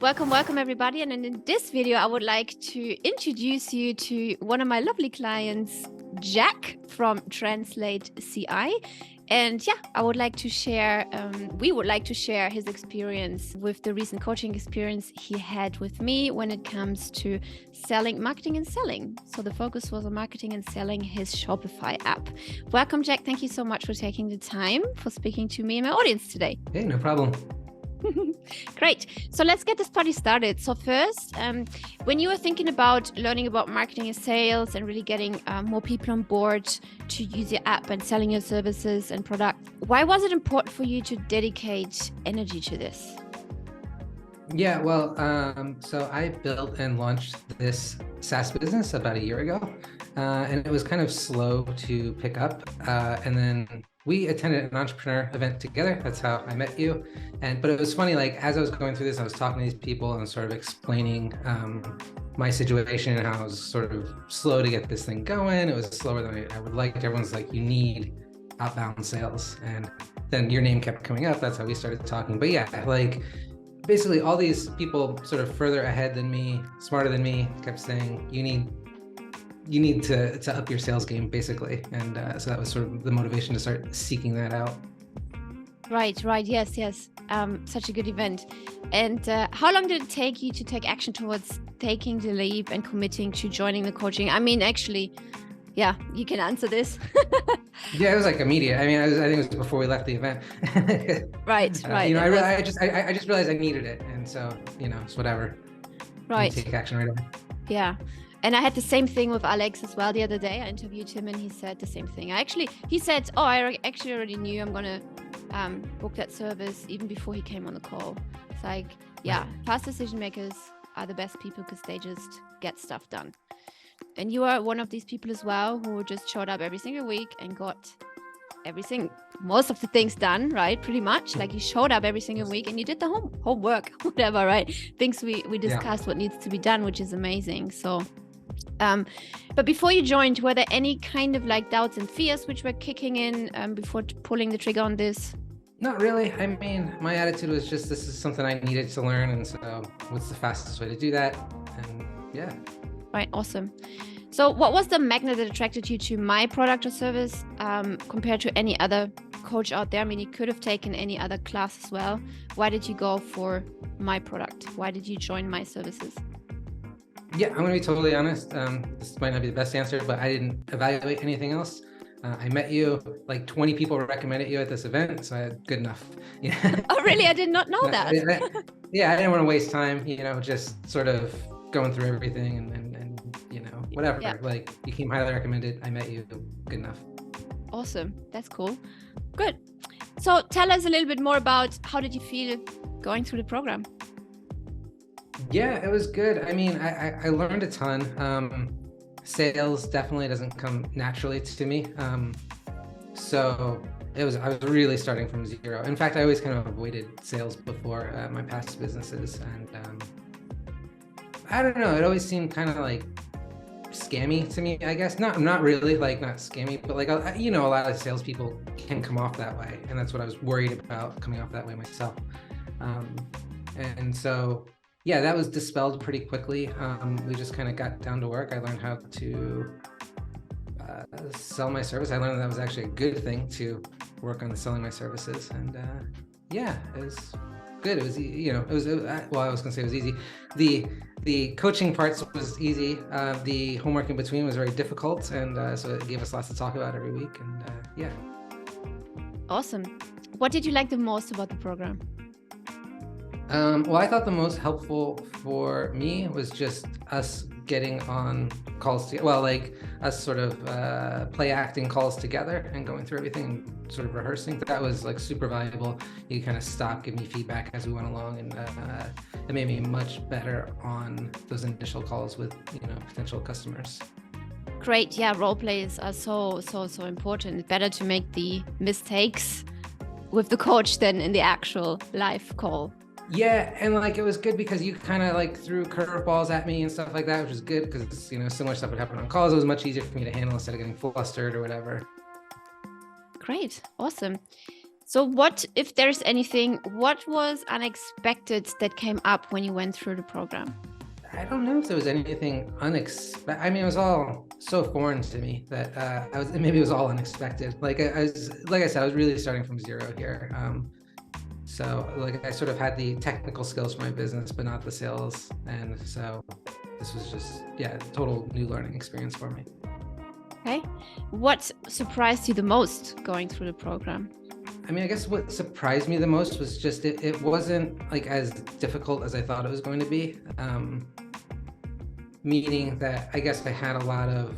Welcome everybody. And in this video, I would like to introduce you to one of my lovely clients, Jack from Translate CI. And yeah, I would like to share, we would like to share his experience with the recent coaching experience he had with me when it comes to selling, marketing and selling. So the focus was on marketing and selling his Shopify app. Welcome, Jack. Thank you so much for taking the time for speaking to me and my audience today. Hey, no problem. Great. So let's get this party started. So first, when you were thinking about learning about marketing and sales and really getting more people on board to use your app and selling your services and products, why was it important for you to dedicate energy to this? Yeah, well, so I built and launched this SaaS business about a year ago, and it was kind of slow to pick up. And then we attended an entrepreneur event together. That's how I met you. But it was funny, like as I was going through this, I was talking to these people and sort of explaining my situation and how I was sort of slow to get this thing going. It was slower than I would like. Everyone's like, you need outbound sales. And then your name kept coming up. That's how we started talking. But yeah, like basically all these people sort of further ahead than me, smarter than me, kept saying, you need to up your sales game, basically. And so that was sort of the motivation to start seeking that out. Right. Yes. Such a good event. And how long did it take you to take action towards taking the leap and committing to joining the coaching? I mean, actually, yeah, you can answer this. Yeah, it was like immediate. I mean, I think it was before we left the event. Right. You know, I just realized I needed it. And so, you know, it's whatever. Right. Take action right away. Yeah. And I had the same thing with Alex as well the other day. I interviewed him and he said the same thing. He said, oh, I actually already knew I'm going to book that service even before he came on the call. It's like, yeah, fast decision makers are the best people because they just get stuff done. And you are one of these people as well who just showed up every single week and got most of the things done, right? Pretty much like you showed up every single week and you did the homework, whatever, right? Things we discussed what needs to be done, which is amazing. So but before you joined, were there any kind of like doubts and fears which were kicking in before pulling the trigger on this? Not really. I mean, my attitude was just, this is something I needed to learn. And so what's the fastest way to do that? And yeah. Right. Awesome. So what was the magnet that attracted you to my product or service compared to any other coach out there? I mean, you could have taken any other class as well. Why did you go for my product? Why did you join my services? Yeah, I'm going to be totally honest. This might not be the best answer, but I didn't evaluate anything else. I met you, like 20 people recommended you at this event, so I had good enough. Yeah. Oh, really? I did not know that. Yeah, I didn't want to waste time, you know, just sort of going through everything and you know, whatever. Yeah. Like you came highly recommended. I met you, good enough. Awesome. That's cool. Good. So tell us a little bit more about how did you feel going through the program? Yeah, it was good. I mean, I learned a ton. Sales definitely doesn't come naturally to me. So I was really starting from zero. In fact, I always kind of avoided sales before my past businesses. And I don't know, it always seemed kind of like scammy to me, I guess. Not really, like not scammy, but like, you know, a lot of salespeople can come off that way. And that's what I was worried about, coming off that way myself. And so, yeah, that was dispelled pretty quickly. We just kind of got down to work. I learned how to sell my service. I learned that was actually a good thing to work on selling my services. And yeah, it was good. It was, you know, well, I was gonna say it was easy. The coaching parts was easy. The homework in between was very difficult. And so it gave us lots to talk about every week. And yeah. Awesome. What did you like the most about the program? Well, I thought the most helpful for me was just us getting on calls together. Well, like us sort of play acting calls together and going through everything and sort of rehearsing. That was like super valuable. You kind of stop, give me feedback as we went along, and it made me much better on those initial calls with, you know, potential customers. Great. Yeah, role plays are so important. It's better to make the mistakes with the coach than in the actual live call. Yeah, and like it was good because you kind of like threw curveballs at me and stuff like that, which was good because, you know, similar stuff would happen on calls. It was much easier for me to handle instead of getting flustered or whatever. Great, awesome. So what, if there's anything, what was unexpected that came up when you went through the program? I don't know if there was anything unexpected. I mean, it was all so foreign to me that maybe it was all unexpected. Like I said, I was really starting from zero here. So like I sort of had the technical skills for my business, but not the sales. And so this was just, yeah, total new learning experience for me. Okay. What surprised you the most going through the program? I mean, I guess what surprised me the most was just it wasn't like as difficult as I thought it was going to be. Meaning that I guess I had a lot of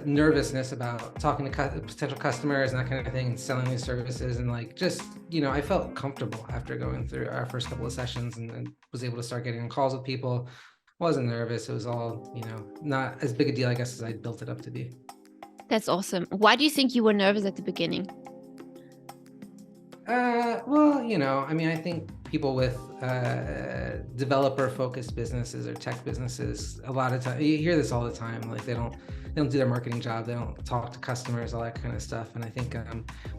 nervousness about talking to potential customers and that kind of thing, and selling these services, and like just, you know, I felt comfortable after going through our first couple of sessions and was able to start getting on calls with people. Wasn't nervous. It was all, you know, not as big a deal, I guess, as I built it up to be. That's awesome. Why do you think you were nervous at the beginning? Well, you know, I mean, I think people with developer-focused businesses or tech businesses, a lot of time, you hear this all the time, like they don't do their marketing job, they don't talk to customers, all that kind of stuff. And I think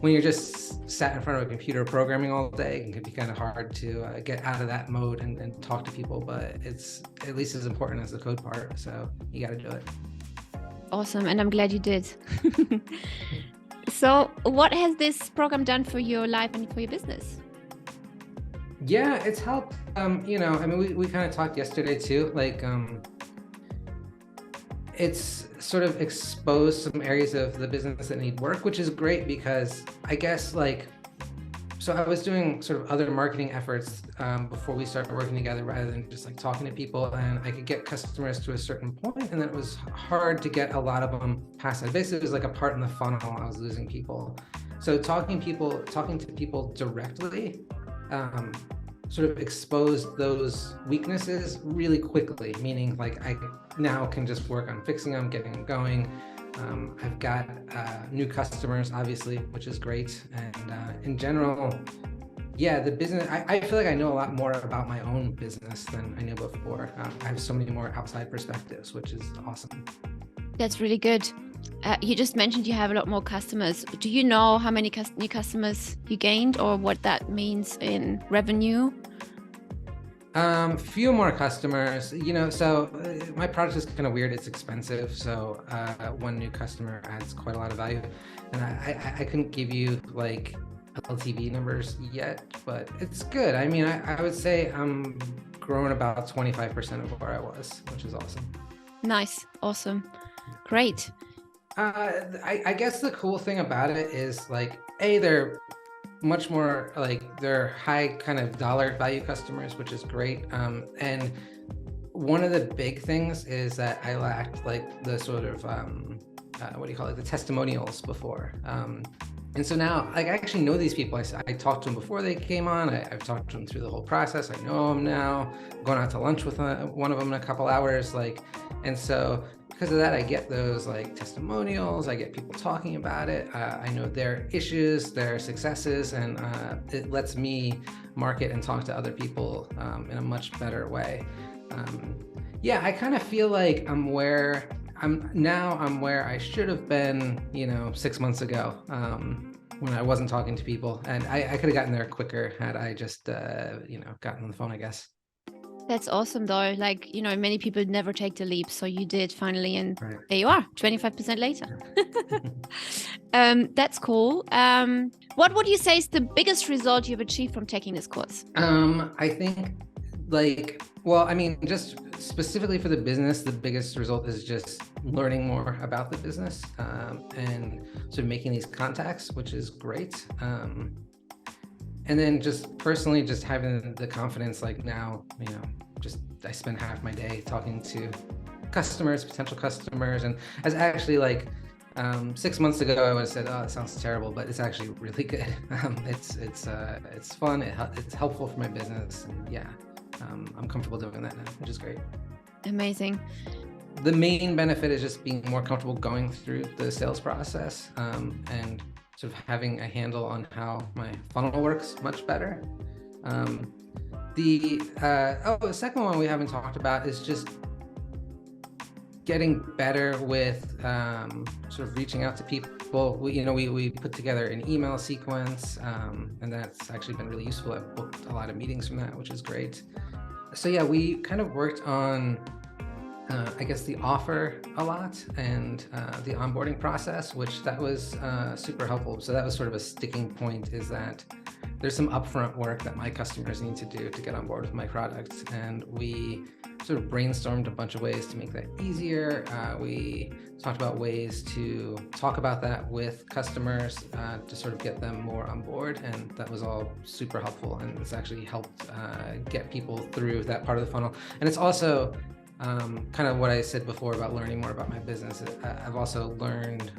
when you're just sat in front of a computer programming all day, it can be kind of hard to get out of that mode and talk to people, but it's at least as important as the code part, so you got to do it. Awesome, and I'm glad you did. So what has this program done for your life and for your business? Yeah, it's helped. You know, I mean, we kind of talked yesterday too, like it's sort of exposed some areas of the business that need work, which is great because I guess like, so I was doing sort of other marketing efforts before we started working together rather than just like talking to people, and I could get customers to a certain point, and then it was hard to get a lot of them past that. Basically, it was like a part in the funnel. I was losing people. So talking to people directly sort of exposed those weaknesses really quickly, meaning like I now can just work on fixing them, getting them going. I've got new customers, obviously, which is great. And in general, yeah, the business, I feel like I know a lot more about my own business than I knew before. I have so many more outside perspectives, which is awesome. That's really good. You just mentioned you have a lot more customers. Do you know how many new customers you gained or what that means in revenue? Few more customers, you know, so my product is kind of weird. It's expensive. So one new customer adds quite a lot of value. And I couldn't give you like LTV numbers yet, but it's good. I mean, I would say I'm growing about 25% of where I was, which is awesome. Nice. Awesome. Great. I guess the cool thing about it is like, they're much more like they're high kind of dollar value customers, which is great. And one of the big things is that I lacked like the sort of, what do you call it? The testimonials before. And so now, like, I actually know these people. I talked to them before they came on. I've talked to them through the whole process. I know them now. I'm going out to lunch with one of them in a couple hours. Like, and so because of that, I get those like testimonials. I get people talking about it. I know their issues, their successes, and it lets me market and talk to other people in a much better way. Yeah, I kind of feel like I'm where I should have been, you know, 6 months ago when I wasn't talking to people, and I could have gotten there quicker had I just, you know, gotten on the phone, I guess. That's awesome though. Like, you know, many people never take the leap. So you did finally, and Right. there you are, 25% later. That's cool. What would you say is the biggest result you've achieved from taking this course? I think like, well, I mean, just specifically for the business, the biggest result is just learning more about the business and sort of making these contacts, which is great. And then just personally, just having the confidence, like now, you know, just I spend half my day talking to customers, potential customers, and as actually like 6 months ago, I would have said, "Oh, it sounds terrible," but it's actually really good. It's fun. It's helpful for my business, and yeah, I'm comfortable doing that now, which is great. Amazing. The main benefit is just being more comfortable going through the sales process and sort of having a handle on how my funnel works much better. The second one we haven't talked about is just getting better with sort of reaching out to people people. We put together an email sequence, and that's actually been really useful. I've booked a lot of meetings from that, which is great. So yeah, we kind of worked on, I guess, the offer a lot and the onboarding process, which that was super helpful. So that was sort of a sticking point, is that there's some upfront work that my customers need to do to get on board with my product. And we sort of brainstormed a bunch of ways to make that easier. We talked about ways to talk about that with customers to sort of get them more on board. And that was all super helpful. And it's actually helped get people through that part of the funnel. And it's also kind of what I said before about learning more about my business. I've also learned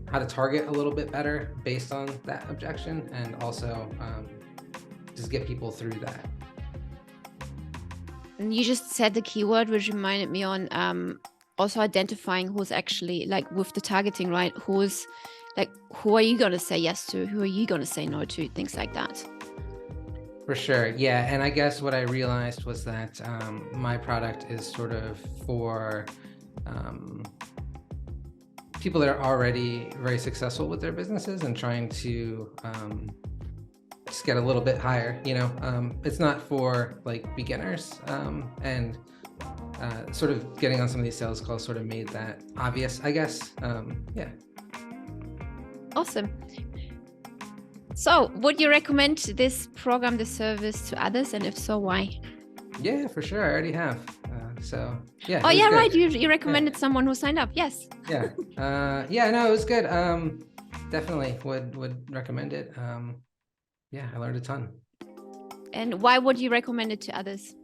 how to target a little bit better based on that objection, and also just get people through that. And you just said the keyword, which reminded me on also identifying who's actually, like, with the targeting, right? Who are you going to say yes to? Who are you going to say no to? Things like that. For sure. Yeah. And I guess what I realized was that my product is sort of for people that are already very successful with their businesses and trying to just get a little bit higher. It's not for like beginners, and sort of getting on some of these sales calls sort of made that obvious, I guess. Yeah. Awesome. So would you recommend this program, this service, to others? And if so, why? Yeah, for sure. I already have. So yeah. Oh yeah, good. Right. You recommended someone who signed up. Yes. Yeah. Yeah, no, it was good. Definitely would recommend it. Yeah, I learned a ton. And why would you recommend it to others?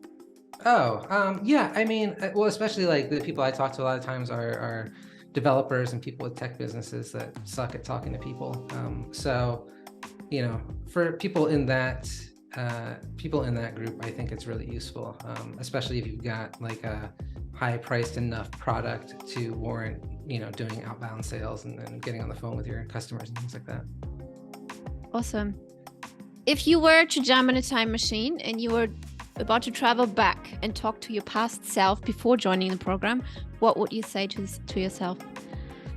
Yeah, I mean, well, especially like the people I talk to a lot of times are developers and people with tech businesses that suck at talking to people. So, for people in that group, I think it's really useful, especially if you've got like a high-priced enough product to warrant, doing outbound sales and getting on the phone with your customers and things like that. Awesome. If you were to jump in a time machine and you were about to travel back and talk to your past self before joining the program, what would you say to yourself?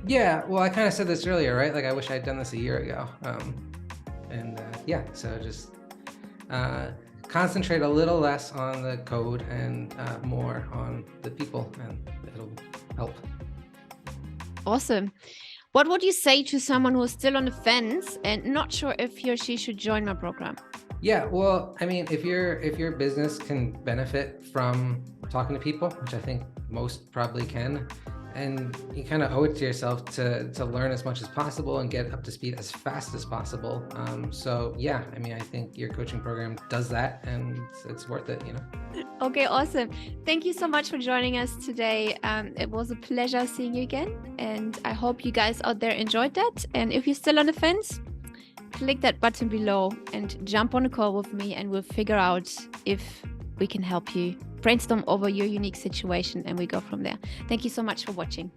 Yeah, well, I kind of said this earlier, right? Like, I wish I'd done this a year ago. Yeah, so just concentrate a little less on the code and more on the people, and it'll help. Awesome. What would you say to someone who's still on the fence and not sure if he or she should join my program? Yeah, well, I mean, if your business can benefit from talking to people, which I think most probably can, and you kind of owe it to yourself to learn as much as possible and get up to speed as fast as possible. So yeah, I mean, I think your coaching program does that, and it's worth it, Okay, awesome. Thank you so much for joining us today. It was a pleasure seeing you again, and I hope you guys out there enjoyed that. And if you're still on the fence, click that button below and jump on a call with me, and we'll figure out if we can help you brainstorm over your unique situation, and we go from there. Thank you so much for watching.